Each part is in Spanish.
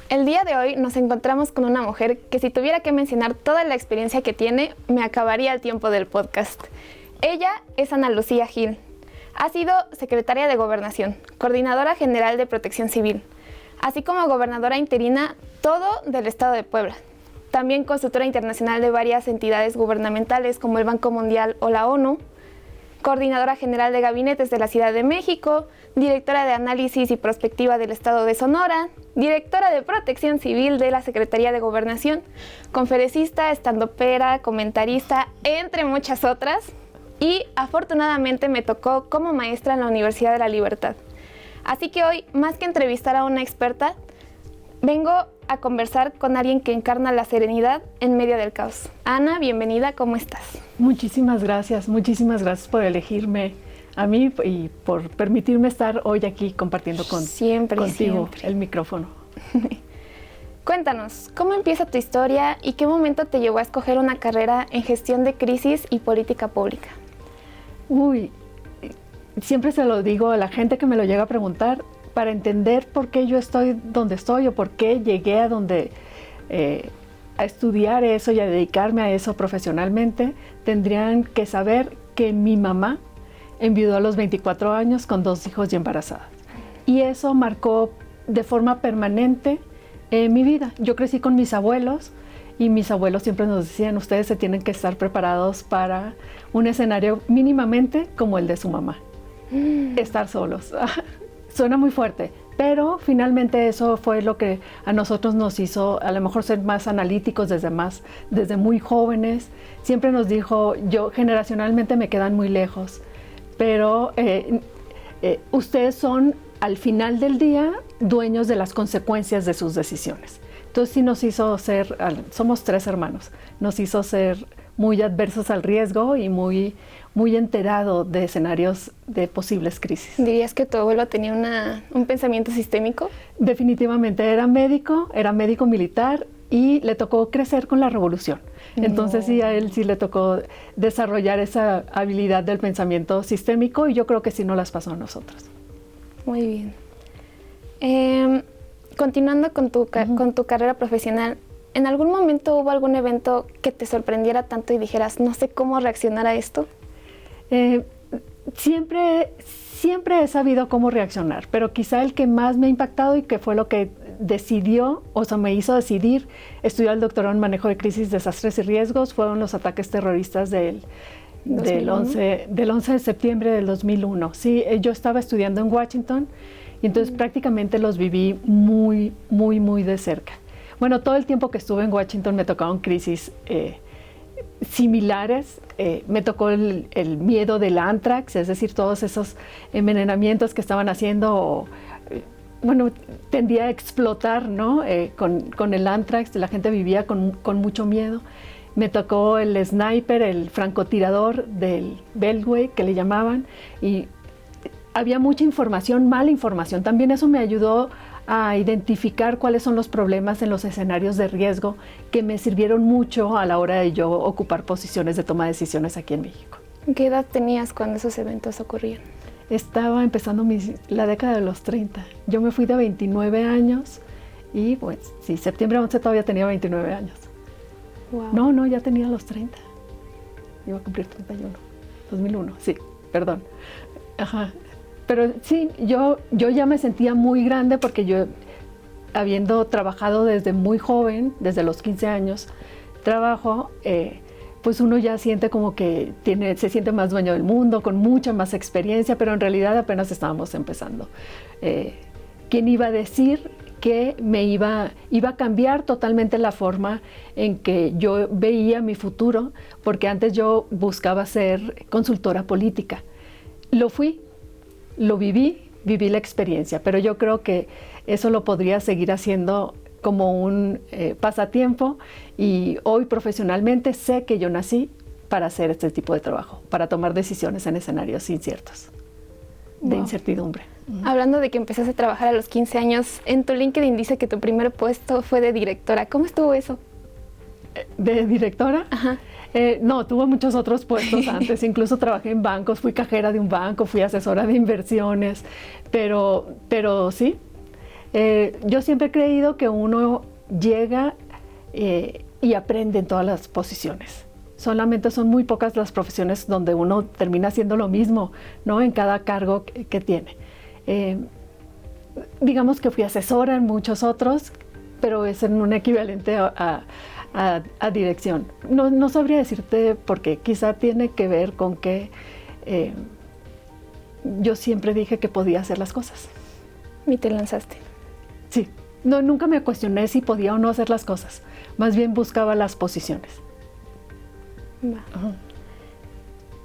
El día de hoy nos encontramos con una mujer que si tuviera que mencionar toda la experiencia que tiene, me acabaría el tiempo del podcast. Ella es Ana Lucía Gil. Ha sido secretaria de Gobernación, coordinadora general de Protección Civil, así como gobernadora interina todo del estado de Puebla. También consultora internacional de varias entidades gubernamentales como el Banco Mundial o la ONU, coordinadora general de gabinetes de la Ciudad de México, directora de análisis y prospectiva del estado de Sonora, directora de Protección Civil de la Secretaría de Gobernación, conferencista, estandopera, comentarista, entre muchas otras. Y afortunadamente me tocó como maestra en la Universidad de la Libertad. Así que hoy, más que entrevistar a una experta, vengo a conversar con alguien que encarna la serenidad en medio del caos. Ana, bienvenida, ¿cómo estás? Muchísimas gracias por elegirme a mí y por permitirme estar hoy aquí compartiendo contigo el micrófono. Cuéntanos, ¿cómo empieza tu historia y qué momento te llevó a escoger una carrera en gestión de crisis y política pública? Siempre se lo digo a la gente que me lo llega a preguntar, para entender por qué yo estoy donde estoy o por qué llegué a estudiar eso y a dedicarme a eso profesionalmente, tendrían que saber que mi mamá enviudó a los 24 años con 2 hijos y embarazada. Y eso marcó de forma permanente mi vida. Yo crecí con mis abuelos y mis abuelos siempre nos decían, ustedes se tienen que estar preparados para un escenario mínimamente como el de su mamá. Estar solos. Suena muy fuerte, pero finalmente eso fue lo que a nosotros nos hizo a lo mejor ser más analíticos desde muy jóvenes. Siempre nos dijo, yo generacionalmente me quedan muy lejos, pero ustedes son al final del día dueños de las consecuencias de sus decisiones. Entonces sí nos hizo ser, somos 3 hermanos, nos hizo ser muy adversos al riesgo y muy enterado de escenarios de posibles crisis. ¿Dirías que tu abuelo tenía un pensamiento sistémico? Definitivamente, era médico militar y le tocó crecer con la revolución. Entonces sí, a él sí le tocó desarrollar esa habilidad del pensamiento sistémico y yo creo que sí nos las pasó a nosotros. Muy bien. Continuando con tu carrera profesional, ¿en algún momento hubo algún evento que te sorprendiera tanto y dijeras, no sé cómo reaccionar a esto? Siempre he sabido cómo reaccionar, pero quizá el que más me ha impactado y que fue lo que me hizo decidir estudiar el doctorado en manejo de crisis, desastres y riesgos, fueron los ataques terroristas del 11 de septiembre del 2001. Sí, yo estaba estudiando en Washington y entonces prácticamente los viví muy de cerca. Bueno, todo el tiempo que estuve en Washington me tocaron crisis similares. Me tocó el miedo del anthrax, es decir, todos esos envenenamientos que estaban haciendo, tendía a explotar, ¿no? Con el anthrax, la gente vivía con mucho miedo. Me tocó el sniper, el francotirador del Beltway, que le llamaban, y había mucha información, mala información. También eso me ayudó a identificar cuáles son los problemas en los escenarios de riesgo que me sirvieron mucho a la hora de yo ocupar posiciones de toma de decisiones aquí en México. ¿Qué edad tenías cuando esos eventos ocurrían? Estaba empezando la década de los 30. Yo me fui de 29 años y pues sí, septiembre 11 todavía tenía 29 años. Wow. No, ya tenía los 30. Iba a cumplir 31. 2001, sí, perdón. Ajá. Pero sí, yo ya me sentía muy grande porque yo, habiendo trabajado desde muy joven, desde los 15 años, pues uno ya siente como que se siente más dueño del mundo, con mucha más experiencia, pero en realidad apenas estábamos empezando. ¿Quién iba a decir que iba a cambiar totalmente la forma en que yo veía mi futuro? Porque antes yo buscaba ser consultora política. Lo fui. Lo viví la experiencia, pero yo creo que eso lo podría seguir haciendo como un pasatiempo y hoy profesionalmente sé que yo nací para hacer este tipo de trabajo, para tomar decisiones en escenarios inciertos, de incertidumbre. Hablando de que empezaste a trabajar a los 15 años, en tu LinkedIn dice que tu primer puesto fue de directora. ¿Cómo estuvo eso? ¿De directora? Ajá. No, tuve muchos otros puestos antes, incluso trabajé en bancos, fui cajera de un banco, fui asesora de inversiones, pero sí, Yo siempre he creído que uno llega y aprende en todas las posiciones. Solamente son muy pocas las profesiones donde uno termina haciendo lo mismo, ¿no? En cada cargo que tiene. Digamos que fui asesora en muchos otros, pero es en un equivalente a dirección. No sabría decirte porque quizá tiene que ver con que yo siempre dije que podía hacer las cosas. Y te lanzaste. Sí, nunca me cuestioné si podía o no hacer las cosas. Más bien buscaba las posiciones.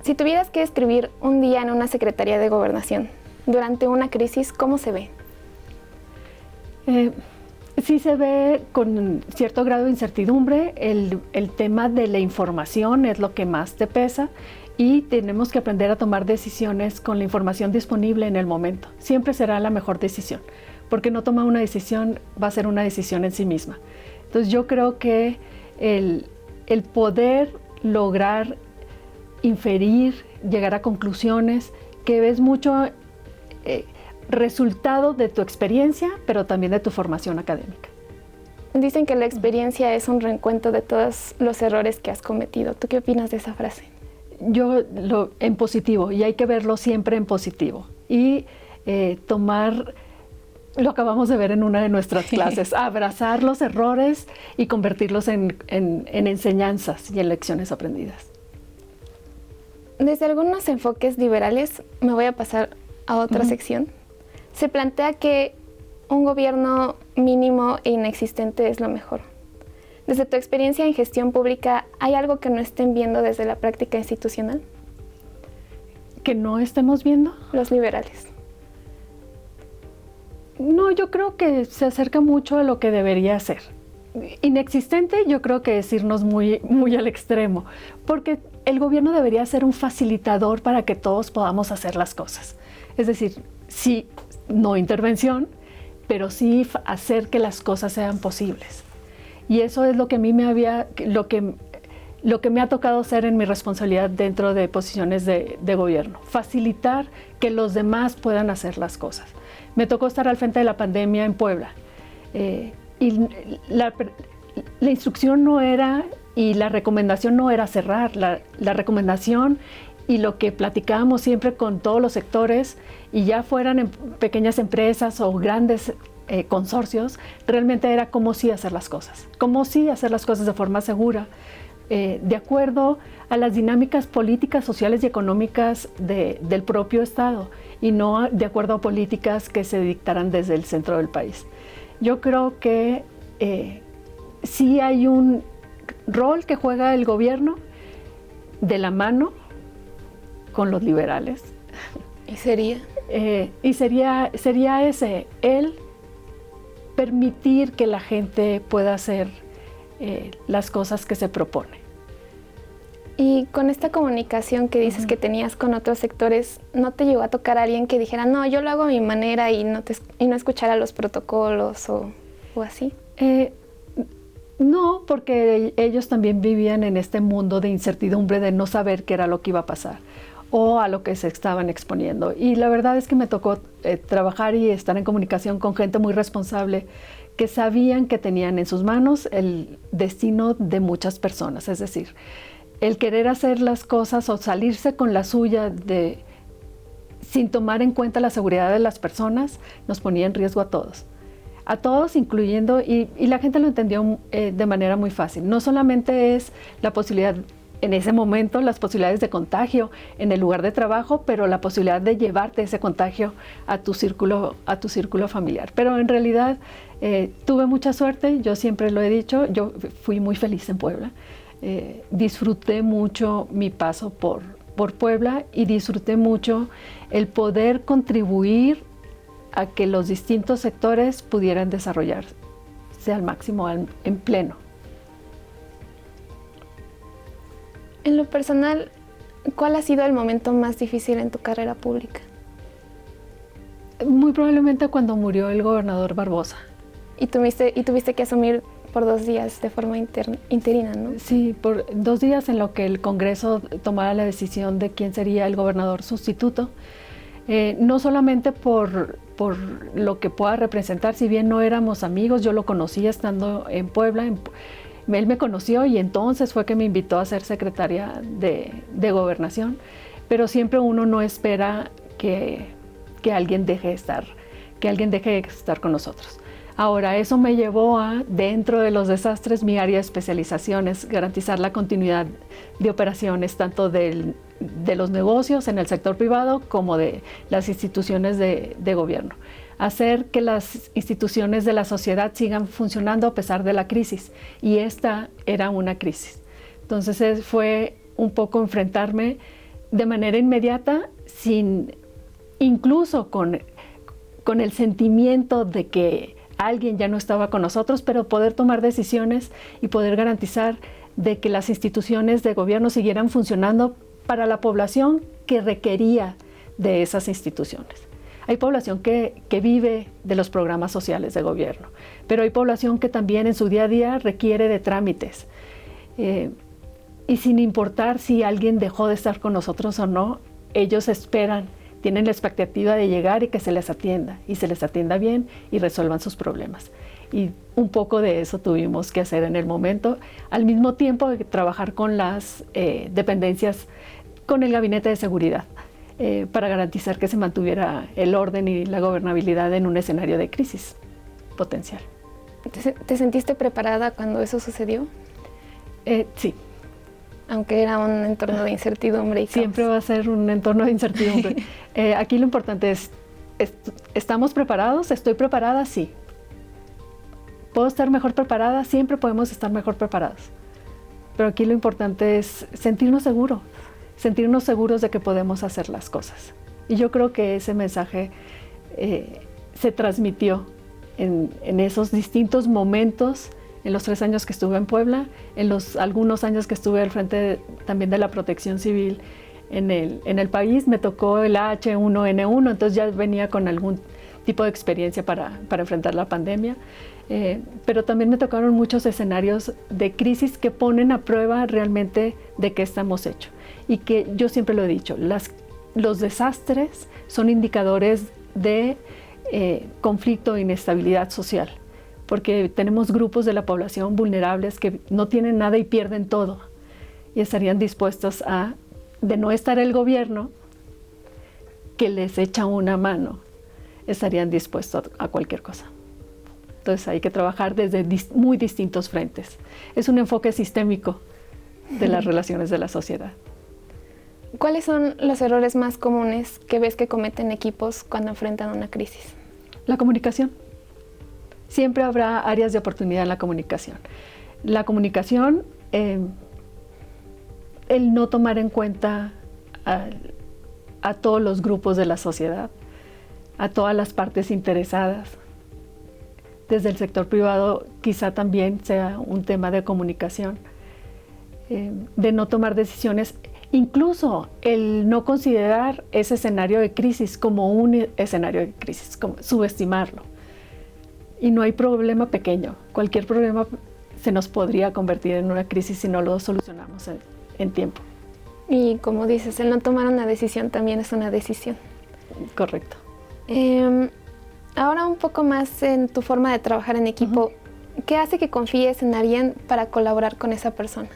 Si tuvieras que describir un día en una Secretaría de Gobernación durante una crisis, ¿cómo se ve? Sí se ve con cierto grado de incertidumbre. El tema de la información es lo que más te pesa y tenemos que aprender a tomar decisiones con la información disponible en el momento. Siempre será la mejor decisión, porque no tomar una decisión va a ser una decisión en sí misma. Entonces yo creo que el poder lograr inferir, llegar a conclusiones, que ves mucho resultado de tu experiencia, pero también de tu formación académica. Dicen que la experiencia es un reencuentro de todos los errores que has cometido. ¿Tú qué opinas de esa frase? Yo en positivo, y hay que verlo siempre en positivo. Y tomar, lo acabamos de ver en una de nuestras clases, abrazar los errores y convertirlos en enseñanzas y en lecciones aprendidas. Desde algunos enfoques liberales, me voy a pasar a otra sección. Se plantea que un gobierno mínimo e inexistente es lo mejor. Desde tu experiencia en gestión pública, ¿hay algo que no estén viendo desde la práctica institucional? ¿Que no estemos viendo? Los liberales. No, yo creo que se acerca mucho a lo que debería ser. Inexistente, yo creo que es irnos muy, muy al extremo, porque el gobierno debería ser un facilitador para que todos podamos hacer las cosas. Es decir, sí, no intervención, pero sí hacer que las cosas sean posibles. Y eso es lo que a mí lo que me ha tocado hacer en mi responsabilidad dentro de posiciones de gobierno, facilitar que los demás puedan hacer las cosas. Me tocó estar al frente de la pandemia en Puebla, y la instrucción no era, y la recomendación no era cerrar, la recomendación y lo que platicábamos siempre con todos los sectores, y ya fueran en pequeñas empresas o grandes consorcios, realmente era cómo sí hacer las cosas de forma segura, de acuerdo a las dinámicas políticas, sociales y económicas del propio Estado, y no de acuerdo a políticas que se dictaran desde el centro del país. Yo creo que sí hay un rol que juega el gobierno de la mano con los liberales. ¿Y sería? Sería ese, el permitir que la gente pueda hacer las cosas que se propone. Y con esta comunicación que dices que tenías con otros sectores, ¿no te llegó a tocar a alguien que dijera, no, yo lo hago a mi manera y no escuchara los protocolos o así? No, porque ellos también vivían en este mundo de incertidumbre, de no saber qué era lo que iba a pasar o a lo que se estaban exponiendo. Y la verdad es que me tocó trabajar y estar en comunicación con gente muy responsable que sabían que tenían en sus manos el destino de muchas personas. Es decir, el querer hacer las cosas o salirse con la suya sin tomar en cuenta la seguridad de las personas nos ponía en riesgo a todos, incluyendo, y la gente lo entendió de manera muy fácil. No solamente es la posibilidad, en ese momento, las posibilidades de contagio en el lugar de trabajo, pero la posibilidad de llevarte ese contagio a tu círculo familiar. Pero en realidad tuve mucha suerte, yo siempre lo he dicho, yo fui muy feliz en Puebla. Disfruté mucho mi paso por Puebla y disfruté mucho el poder contribuir a que los distintos sectores pudieran desarrollarse al máximo, en pleno. En lo personal, ¿cuál ha sido el momento más difícil en tu carrera pública? Muy probablemente cuando murió el gobernador Barbosa. Y tuviste que asumir por 2 días de forma interina, ¿no? Sí, por 2 días en lo que el Congreso tomara la decisión de quién sería el gobernador sustituto. No solamente por lo que pueda representar, si bien no éramos amigos, yo lo conocía estando en Puebla, él me conoció y entonces fue que me invitó a ser secretaria de Gobernación, pero siempre uno no espera que alguien deje de estar con nosotros. Ahora, eso me llevó a, dentro de los desastres, mi área de especialización es garantizar la continuidad de operaciones, tanto de los negocios en el sector privado como de las instituciones de gobierno. Hacer que las instituciones de la sociedad sigan funcionando a pesar de la crisis. Y esta era una crisis. Entonces fue un poco enfrentarme de manera inmediata, incluso con el sentimiento de que alguien ya no estaba con nosotros, pero poder tomar decisiones y poder garantizar de que las instituciones de gobierno siguieran funcionando para la población que requería de esas instituciones. Hay población que vive de los programas sociales de gobierno, pero hay población que también en su día a día requiere de trámites. Y sin importar si alguien dejó de estar con nosotros o no, ellos esperan, tienen la expectativa de llegar y que se les atienda, y se les atienda bien y resuelvan sus problemas. Y un poco de eso tuvimos que hacer en el momento, al mismo tiempo de trabajar con las dependencias, con el Gabinete de Seguridad, para garantizar que se mantuviera el orden y la gobernabilidad en un escenario de crisis potencial. ¿Te sentiste preparada cuando eso sucedió? Sí. Aunque era un entorno de incertidumbre y caos. Siempre va a ser un entorno de incertidumbre. Aquí lo importante es, ¿estamos preparados? ¿Estoy preparada? Sí. ¿Puedo estar mejor preparada? Siempre podemos estar mejor preparados. Pero aquí lo importante es sentirnos seguros de que podemos hacer las cosas. Y yo creo que ese mensaje se transmitió en esos distintos momentos, en los 3 años que estuve en Puebla, en los algunos años que estuve al frente también de la Protección Civil en el país. Me tocó el H1N1, entonces ya venía con algún tipo de experiencia para enfrentar la pandemia. Pero también me tocaron muchos escenarios de crisis que ponen a prueba realmente de qué estamos hechos. Y que yo siempre lo he dicho, los desastres son indicadores de conflicto e inestabilidad social, porque tenemos grupos de la población vulnerables que no tienen nada y pierden todo, y estarían dispuestos de no estar el gobierno que les echa una mano, estarían dispuestos a cualquier cosa. Entonces hay que trabajar desde muy distintos frentes. Es un enfoque sistémico de las relaciones de la sociedad. ¿Cuáles son los errores más comunes que ves que cometen equipos cuando enfrentan una crisis? La comunicación. Siempre habrá áreas de oportunidad en la comunicación. La comunicación, el no tomar en cuenta a todos los grupos de la sociedad, a todas las partes interesadas. Desde el sector privado quizá también sea un tema de comunicación, de no tomar decisiones, incluso el no considerar ese escenario de crisis como un escenario de crisis, como subestimarlo. Y no hay problema pequeño, cualquier problema se nos podría convertir en una crisis si no lo solucionamos en tiempo. Y como dices, el no tomar una decisión también es una decisión. Correcto. Ahora un poco más en tu forma de trabajar en equipo, ¿qué hace que confíes en alguien para colaborar con esa persona?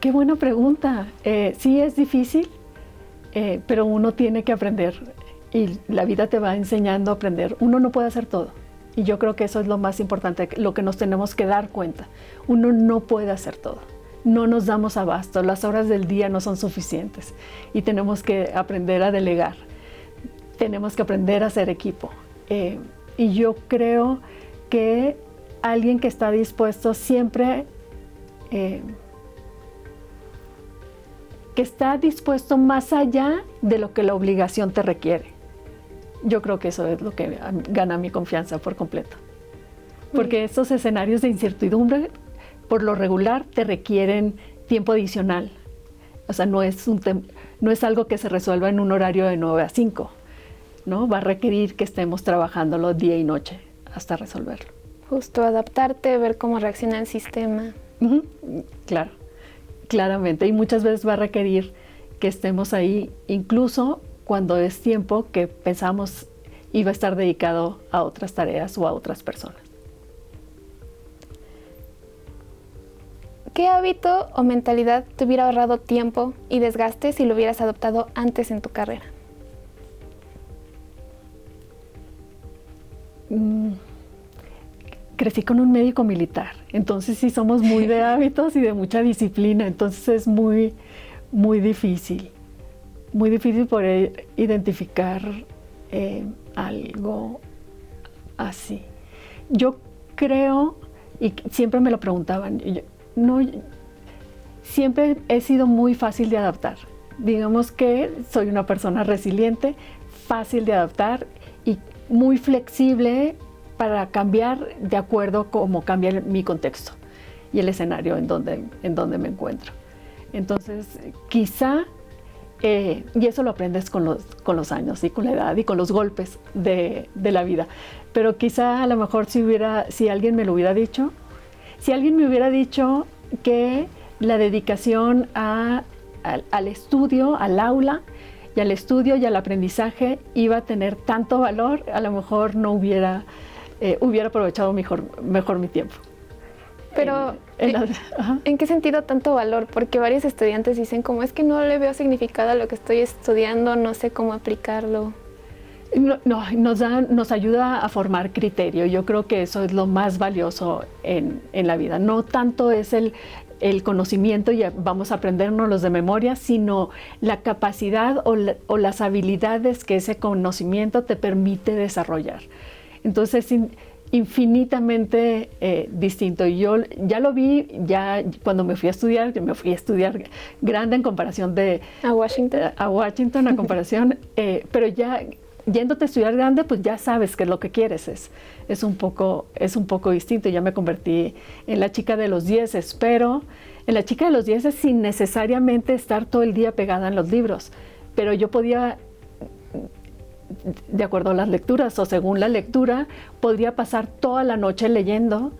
Qué buena pregunta. Sí es difícil, pero uno tiene que aprender y la vida te va enseñando a aprender. Uno no puede hacer todo y yo creo que eso es lo más importante, lo que nos tenemos que dar cuenta. Uno no puede hacer todo. No nos damos abasto, las horas del día no son suficientes y tenemos que aprender a delegar. Tenemos que aprender a hacer equipo. Y yo creo que alguien que está dispuesto siempre, que está dispuesto más allá de lo que la obligación te requiere. Yo creo que eso es lo que gana mi confianza por completo. Porque estos escenarios de incertidumbre, por lo regular, te requieren tiempo adicional. O sea, no es algo que se resuelva en un horario de 9 a 5. ¿No? Va a requerir que estemos trabajándolo día y noche hasta resolverlo. Justo adaptarte, ver cómo reacciona el sistema. Claro, claramente. Y muchas veces va a requerir que estemos ahí, incluso cuando es tiempo que pensamos iba a estar dedicado a otras tareas o a otras personas. ¿Qué hábito o mentalidad te hubiera ahorrado tiempo y desgaste si lo hubieras adoptado antes en tu carrera? Crecí con un médico militar, entonces sí somos muy de hábitos y de mucha disciplina, entonces es muy, muy difícil poder identificar algo así. Yo creo, y siempre me lo preguntaban, siempre he sido muy fácil de adaptar. Digamos que soy una persona resiliente, fácil de adaptar y muy flexible para cambiar de acuerdo a cómo cambia mi contexto y el escenario en donde me encuentro. Entonces, quizá, y eso lo aprendes con los años y con la edad y con los golpes de la vida, pero quizá a lo mejor si alguien me lo hubiera dicho, si alguien me hubiera dicho que la dedicación al estudio, al aula y al estudio y al aprendizaje iba a tener tanto valor, a lo mejor no hubiera aprovechado mejor mi tiempo. Pero, ¿en qué sentido tanto valor? Porque varios estudiantes dicen como es que no le veo significado a lo que estoy estudiando, no sé cómo aplicarlo. Nos ayuda a formar criterio. Yo creo que eso es lo más valioso en la vida. No tanto es el conocimiento y vamos a aprendernos los de memoria, sino la capacidad o las habilidades que ese conocimiento te permite desarrollar. Entonces, infinitamente distinto. Y yo ya lo vi, ya cuando me fui a estudiar grande en comparación a Washington, a comparación, pero ya yéndote a estudiar grande, pues ya sabes qué es lo que quieres. Es un poco distinto. Ya me convertí en la chica de los 10, pero en la chica de los 10 sin necesariamente estar todo el día pegada en los libros. Pero yo podía, de acuerdo a las lecturas o según la lectura, podría pasar toda la noche leyendo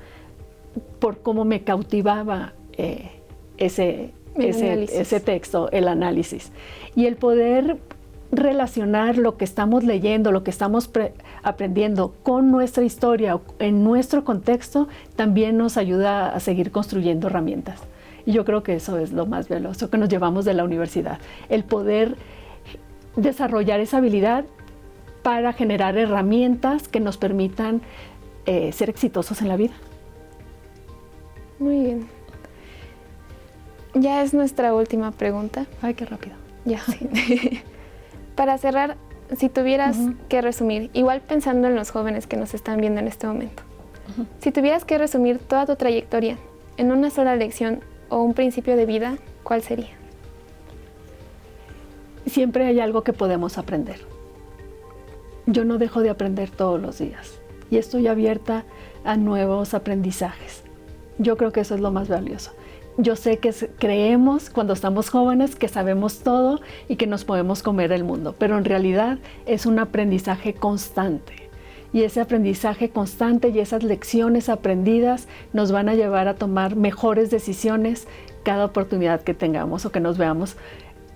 por cómo me cautivaba ese texto, el análisis. Y el poder relacionar lo que estamos leyendo, lo que estamos aprendiendo con nuestra historia, en nuestro contexto, también nos ayuda a seguir construyendo herramientas. Y yo creo que eso es lo más valioso que nos llevamos de la universidad, el poder desarrollar esa habilidad para generar herramientas que nos permitan ser exitosos en la vida. Muy bien. Ya es nuestra última pregunta. Ay, qué rápido. Ya, sí. Para cerrar, si tuvieras que resumir, igual pensando en los jóvenes que nos están viendo en este momento, si tuvieras que resumir toda tu trayectoria en una sola lección o un principio de vida, ¿cuál sería? Siempre hay algo que podemos aprender. Yo no dejo de aprender todos los días y estoy abierta a nuevos aprendizajes. Yo creo que eso es lo más valioso. Yo sé que creemos cuando estamos jóvenes que sabemos todo y que nos podemos comer el mundo, pero en realidad es un aprendizaje constante. Y ese aprendizaje constante y esas lecciones aprendidas nos van a llevar a tomar mejores decisiones cada oportunidad que tengamos o que nos veamos,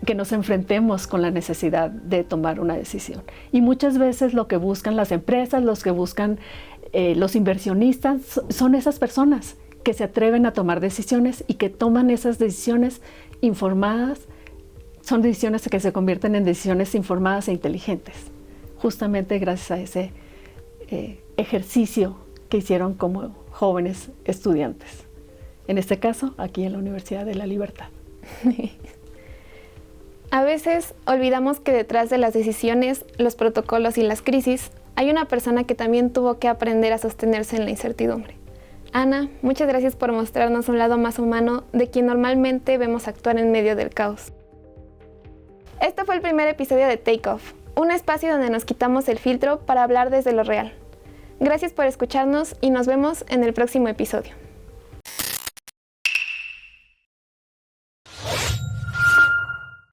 que nos enfrentemos con la necesidad de tomar una decisión. Y muchas veces lo que buscan las empresas, los que buscan los inversionistas, son esas personas que se atreven a tomar decisiones y que toman esas decisiones informadas. Son decisiones que se convierten en decisiones informadas e inteligentes, justamente gracias a ese ejercicio que hicieron como jóvenes estudiantes. En este caso, aquí en la Universidad de la Libertad. A veces olvidamos que detrás de las decisiones, los protocolos y las crisis, hay una persona que también tuvo que aprender a sostenerse en la incertidumbre. Ana, muchas gracias por mostrarnos un lado más humano de quien normalmente vemos actuar en medio del caos. Este fue el primer episodio de Take Off, un espacio donde nos quitamos el filtro para hablar desde lo real. Gracias por escucharnos y nos vemos en el próximo episodio.